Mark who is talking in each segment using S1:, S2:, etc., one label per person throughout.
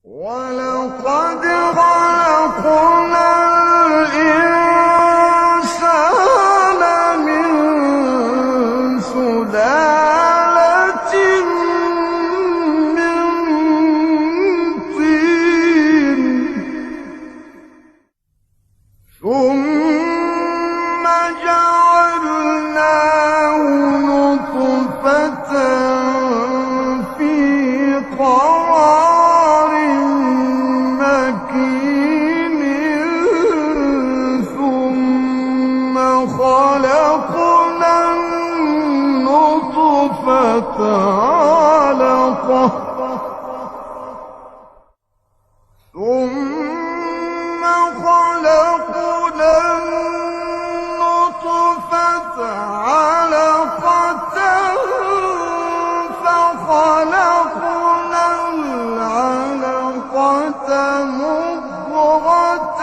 S1: وَلَقَدْ خَلَقْنَا الْإِنسَانَ مِن سُلَالَةٍ مِّن طِينٍ ثُمَّ جَعَلْنَاهُ نُطْفَةً فِي قَرَارٍ مَّكِينٍ ثُمَّ خَلَقْنَا النُّطْفَةَ عَلَقَةً فخلقنا العلقة مضغة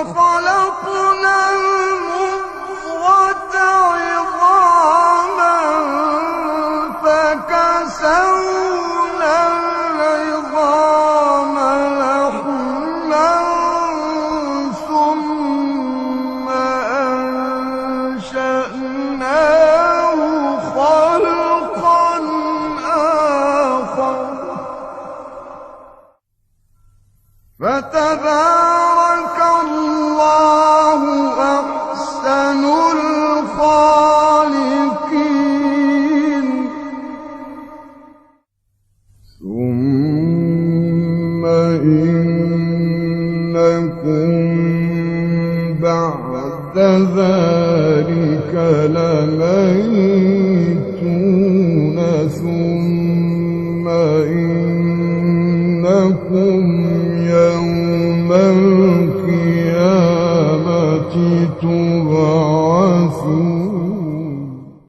S1: فخلقنا المضغة عظاما فكسونا العظام لحما ثم أنشأناه خلقا آخر فتبارك الله أحسن الخالقين ثم إنكم بعد ذلك لميتون ثم إنكم